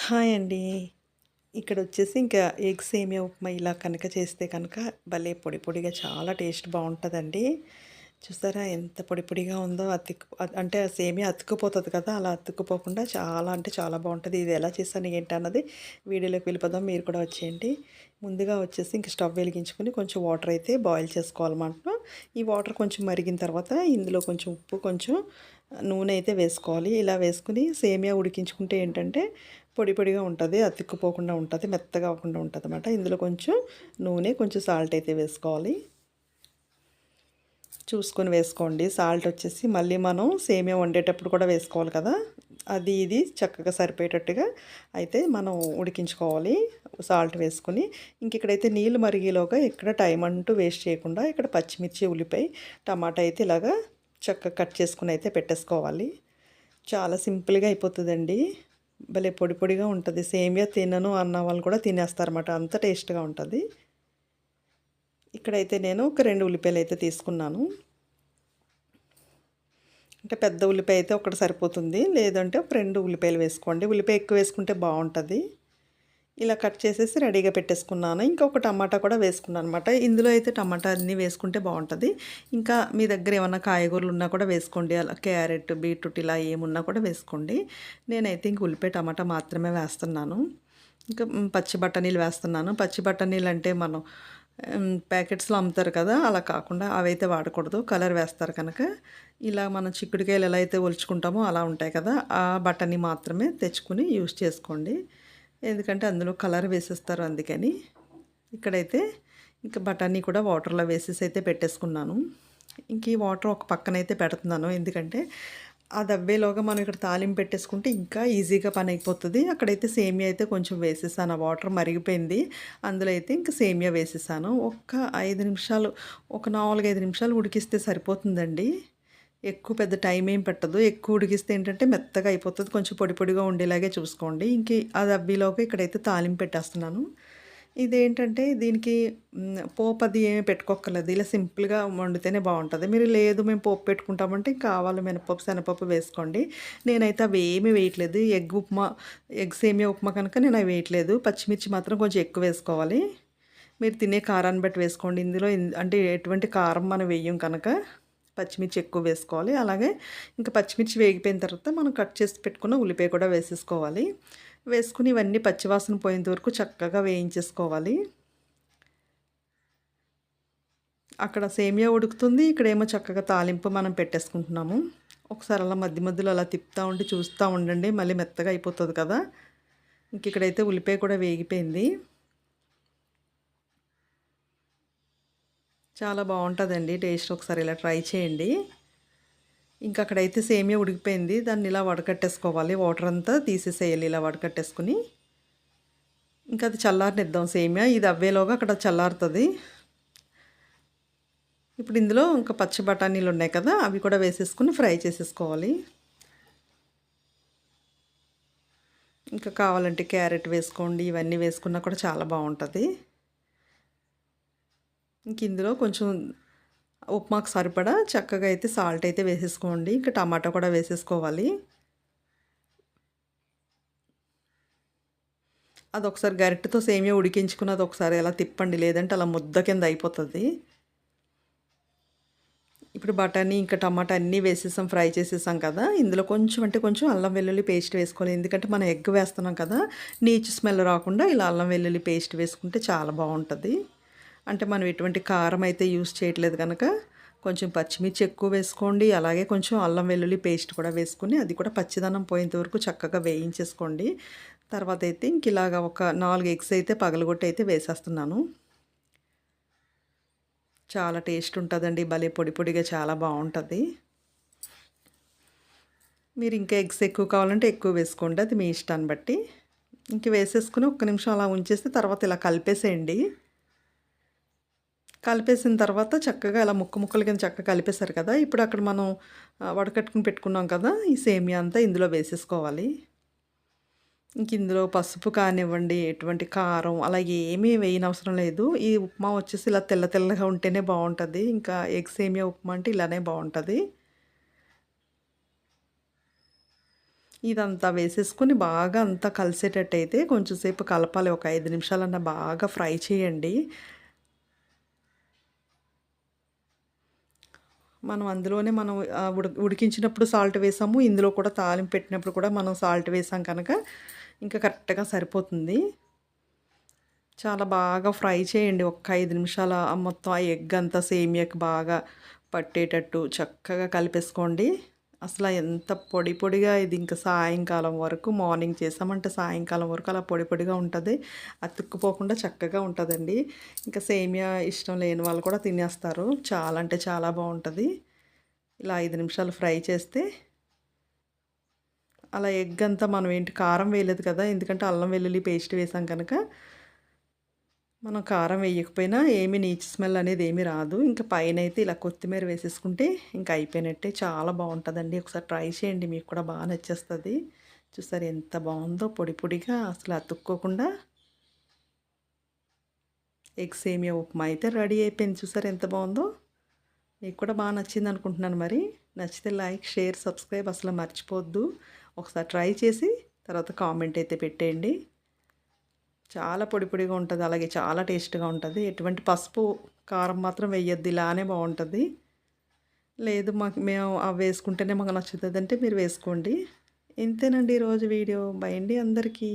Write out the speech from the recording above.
Hi అండి. ఇక్కడొచ్చేసి ఇంకా egg సేమియా ఉప్మా ఇలా కనుక చేస్తే కనుక భలే పొడి పొడిగా చాలా టేస్ట్ బావుంటదండి. చూసారా ఎంత పొడి పొడిగా ఉందో అంటే ఆ సేమియా అతుక్కుపోతది కదా! అలా అతుక్కుపోకుండా చాలా అంటే చాలా బావుంటది. ఇది ఎలా చేశాను ఏంటన్నది వీడియోలోకి వెళ్ళిపోదాం. మీరు కూడా వచ్చేయండి. ముందుగా వచ్చేసి ఇంక స్టవ్ వెలిగించుకొని కొంచెం వాటర్ అయితే బాయిల్ చేసుకోవాలన్నమాట. ఈ వాటర్ కొంచెం మరిగిన తర్వాత ఇందులో కొంచెం ఉప్పు, కొంచెం నూనె అయితే వేసుకోవాలి. ఇలా వేసుకొని సేమియా ఉడికించుకుంటే ఏంటంటే పొడి పొడిగా ఉంటది. అతుక్కుపోకుండా ఉంటది. మెత్తగా అవ్వకుండా ఉంటదనమాట. ఇందులో కొంచెం నూనె, కొంచెం సాల్ట్ అయితే వేసుకోవాలి. చూసుకొని వేసుకోండి. సాల్ట్ వచ్చేసి మళ్ళీ మనం సేమియా వండేటప్పుడు కూడా వేసుకోవాలి కదా! అది ఇది చక్కగా సరిపోయేటట్టుగా అయితే మనం ఉడికించుకోవాలి. సాల్ట్ వేసుకొని. ఇక్కడైతే నీళ్ళు మరిగేలోగా ఇక్కడ టైం అంటూ వేస్ట్ చేయకుండా ఇక్కడ పచ్చిమిర్చి, ఉల్లిపాయ, టమాటా అయితే ఇలాగా చక్కగా కట్ చేసుకొని అయితే పెట్టేసుకోవాలి. చాలా సింపుల్‌గా అయిపోతదండి. భలే పొడి పొడిగా ఉంటది. సేమియా తినను అన్న వాళ్ళు కూడా తినేస్తారన్నమాట. అంత టేస్ట్‌గా ఉంటది. ఇక్కడైతే నేను ఒక 2 ఉల్లిపాయలైతే తీసుకున్నాను. అంటే పెద్ద ఉల్లిపాయ అయితే ఒకటి సరిపోతుంది. లేదంటే ఒక 2 ఉల్లిపాయలు వేసుకోండి. ఉల్లిపాయ ఎక్కువ వేసుకుంటే బావుంటది. ఇలా కట్ చేసేసి రెడీగా పెట్టేసుకున్నాను. ఇంకొక టమాటా కూడా వేసుకున్నాననమాట. ఇందులో అయితే టమాటా అన్నీ వేసుకుంటే బావుంటది. ఇంకా మీ దగ్గర ఏమన్నా కాయగూరలు ఉన్నా కూడా వేసుకోండి. అలా క్యారెట్, బీట్రూట్ ఇలా ఏమున్నా కూడా వేసుకోండి. నేనైతే ఇంక ఉల్లిపాయ, టమాటా మాత్రమే వేస్తున్నాను. ఇంకా పచ్చి బఠానీలు వేస్తున్నాను. పచ్చి బఠానీలు అంటే మనం ప్యాకెట్స్‌లో అమ్ముతారు కదా! అలా కాకుండా అవైతే వాడకూడదు. కలర్ వేస్తారు కనుక ఇలా మనం చిక్కుడుకాయలు ఎలా అయితే ఒలుచుకుంటామో అలా ఉంటాయి కదా! ఆ బఠానీ మాత్రమే తెచ్చుకొని యూజ్ చేసుకోండి. ఎందుకంటే అందులో కలర్ వేసేస్తారు అందుకని. ఇక్కడైతే ఇంక బఠానీ కూడా వాటర్‌లో వేసేసి అయితే పెట్టేసుకున్నాను. ఇంక ఈ వాటర్ ఒక పక్కనైతే పెడుతున్నాను. ఎందుకంటే అది అవ్వేలోగా మనం ఇక్కడ తాలింపు పెట్టేసుకుంటే ఇంకా ఈజీగా పని అయిపోతది. అక్కడైతే సేమియా అయితే కొంచెం వేసేసాను. ఆ వాటర్ మరిగిపోయింది. అందులో అయితే ఇంక సేమియా వేసేసాను. ఒక్క 5 నిమిషాలు, ఒక 4, 5 నిమిషాలు ఉడికిస్తే సరిపోతుందండి. ఎక్కువ పెద్ద టైం ఏం పట్టదు. ఎక్కువ ఉడికిస్తే ఏంటంటే మెత్తగా అయిపోతది. కొంచెం పొడి పొడిగా ఉండేలాగే చూసుకోండి. అది అవ్వేలోగా ఇక్కడైతే తాలింపు పెట్టేస్తున్నాను. ఇదేంటంటే దీనికి పోపది ఏమి పెట్టుకోక్కర్లేదు. ఇలా సింపుల్‌గా వండితేనే బావుంటది. మీరు లేదు మేము పోపు పెట్టుకుంటామంటే ఇంకా ఆవాలు, మినపప్పు, శనగపప్పు వేసుకోండి. నేనైతే అవేమీ వేయట్లేదు. ఎగ్ సేమియా ఉప్మా కనుక నేను అవి వేయట్లేదు. పచ్చిమిర్చి మాత్రం కొంచెం ఎక్కువ వేసుకోవాలి. మీరు తినే కారాన్ని బట్టి వేసుకోండి. ఇందులో అంటే ఎటువంటి కారం మనం వేయం కనుక పచ్చిమిర్చి ఎక్కువ వేసుకోవాలి. అలాగే ఇంకా పచ్చిమిర్చి వేగిపోయిన తర్వాత మనం కట్ చేసి పెట్టుకున్న ఉల్లిపాయ కూడా వేసేసుకోవాలి. వేసుకొని ఇవన్నీ పచ్చివాసన పోయేంత వరకు చక్కగా వేయించేసుకోవాలి. అక్కడ సేమియా ఉడుకుతుంది. ఇక్కడేమో చక్కగా తాలింపు మనం పెట్టేసుకుంటున్నాము. ఒకసారి అలా మధ్య మధ్యలో అలా తిప్పుతా ఉండి చూస్తూ ఉండండి. మళ్ళీ మెత్తగా అయిపోతది కదా! ఇక్కడైతే ఉల్లిపాయ కూడా వేగిపోయింది. చాలా బావుంటదండి టేస్ట్. ఒకసారి ఇలా ట్రై చేయండి. అక్కడైతే సేమియా ఉడికిపోయింది. దాన్ని ఇలా వడకట్టేసుకోవాలి. వాటర్ అంతా తీసేసేయాలి ఇలా వడకట్టేసుకొని. అది చల్లారనిద్దాం సేమియా. ఇది అవ్వేలోగా అక్కడ చల్లారుతది. ఇప్పుడు ఇందులో ఇంకా పచ్చి బఠానీలున్నాయి కదా! అవి కూడా వేసేసుకొని ఫ్రై చేసేసుకోవాలి. కావాలంటే క్యారెట్ వేసుకోండి. ఇవన్నీ వేసుకున్నా కూడా చాలా బావుంటది. ఇందులో కొంచెం ఉప్మాకు సరిపడా చక్కగా అయితే సాల్ట్ అయితే వేసేసుకోండి. టమాటా కూడా వేసేసుకోవాలి. అదొకసారి గరిటెతో సేమియా ఉడికించుకున్నది ఒకసారి అలా తిప్పండి. లేదంటే అలా ముద్ద కింద అయిపోతది. ఇప్పుడు బఠానీ టమాటా అన్నీ వేసేసాం, ఫ్రై చేసేసాం కదా! ఇందులో కొంచెం అంటే కొంచెం అల్లం వెల్లుల్లి పేస్ట్ వేసుకోవాలి. ఎందుకంటే మనం ఎగ్ వేస్తున్నాం కదా! నీచు స్మెల్ రాకుండా ఇలా అల్లం వెల్లుల్లి పేస్ట్ వేసుకుంటే చాలా బావుంటది. అంటే మనం ఎటువంటి కారం అయితే యూజ్ చేయట్లేదు గనక కొంచెం పచ్చిమిర్చి ఎక్కువ వేసుకోండి. అలాగే కొంచెం అల్లం వెల్లుల్లి పేస్ట్ కూడా వేసుకొని అది కూడా పచ్చిదనం పోయేంత వరకు చక్కగా వేయించేసుకోండి. తర్వాత అయితే ఇలాగ ఒక 4 ఎగ్స్ అయితే పగలగొట్టి అయితే వేసేస్తున్నాను. చాలా టేస్ట్ ఉంటదండి. భలే పొడి పొడిగా చాలా బావుంటది. మీరు ఇంకా ఎగ్స్ ఎక్కువ కావాలంటే ఎక్కువ వేసుకోండి. అది మీ ఇష్టాన్ని బట్టి. వేసేసుకొని ఒక్క నిమిషం అలా ఉంచేసి తర్వాత ఇలా కలిపేసేయండి. కలిపేసిన తర్వాత చక్కగా ఇలా ముక్కల కింద చక్కగా కలిపేశారు కదా! ఇప్పుడు అక్కడ మనం వడకట్టుకొని పెట్టుకున్నాం కదా! ఈ సేమియా అంతా ఇందులో వేసేసుకోవాలి. ఇందులో పసుపు కానివ్వండి, ఎటువంటి కారం అలా ఏమీ వేయనవసరం లేదు. ఈ ఉప్మా వచ్చేసి ఇలా తెల్ల తెల్లగా ఉంటేనే బావుంటది. ఎగ్ సేమియా ఉప్మా అంటే ఇలానే బావుంటది. ఇదంతా వేసేసుకొని బాగా అంతా కలిసేటట్టయితే కొంచెం సేపు కలపాలి. ఒక 5 నిమిషాలన్నా బాగా ఫ్రై చేయండి. మనం అందులోనే మనం ఉడికించినప్పుడు సాల్ట్ వేసాము. ఇందులో కూడా తాలింపు పెట్టినప్పుడు కూడా మనం సాల్ట్ వేసాం కనుక ఇంకా కరెక్ట్‌గా సరిపోతుంది. చాలా బాగా ఫ్రై చేయండి. ఒక్క 5 నిమిషాలు మొత్తం ఆ ఎగ్ అంతా సేమియాకి బాగా పట్టేటట్టు చక్కగా కలిపేసుకోండి. అసల ఎంత పొడి పొడిగా ఇది ఇంకా సాయంకాలం వరకు మార్నింగ్ చేసామంటే సాయంకాలం వరకు అలా పొడి పొడిగా ఉంటది. అతుక్కుపోకుండా చక్కగా ఉంటదండి. ఇంకా సేమియా ఇష్టం లేని వాళ్ళు కూడా తినేస్తారు. చాలా అంటే చాలా బావుంటది. ఇలా 5 నిమిషాలు ఫ్రై చేస్తే అలా ఎగ్ అంతా మనం ఏంటి కారం వేయలేదు కదా! ఎందుకంటే అల్లం వెల్లుల్లి పేస్ట్ వేసాం కనుక మనం కారం వేయకపోయినా ఏమి నీచు స్మెల్ అనేది ఏమీ రాదు. ఇంకా పైనైతే ఇలా కొత్తిమీర వేసేసుకుంటే ఇంకా అయిపోయినట్టే. చాలా బావుంటదండి. ఒకసారి ట్రై చేయండి. మీకు కూడా బాగా నచ్చేస్తది. చూసారా ఎంత బావుందో పొడి పొడిగా అసలు అతుక్కోకుండా ఎగ్ సేమియా ఉప్మా అయితే రెడీ అయిపోయింది. చూసారా ఎంత బావుందో? మీకు కూడా బాగా నచ్చిందనుకుంటున్నాను మరి. నచ్చితే లైక్, షేర్, సబ్స్క్రైబ్ అసలు మర్చిపోవద్దు. ఒకసారి ట్రై చేసి తర్వాత కామెంట్ అయితే పెట్టేయండి. చాలా పొడి పొడిగా ఉంటది. అలాగే చాలా టేస్ట్‌గా ఉంటది. ఎటువంటి పసుపు, కారం మాత్రం వెయ్యొద్దు. ఇలానే బావుంటది. లేదు మేము అవి వేసుకుంటేనే మాకు నచ్చుతదంటే మీరు వేసుకోండి. ఇంతేనండి ఈరోజు వీడియో. బై అండి అందరికీ.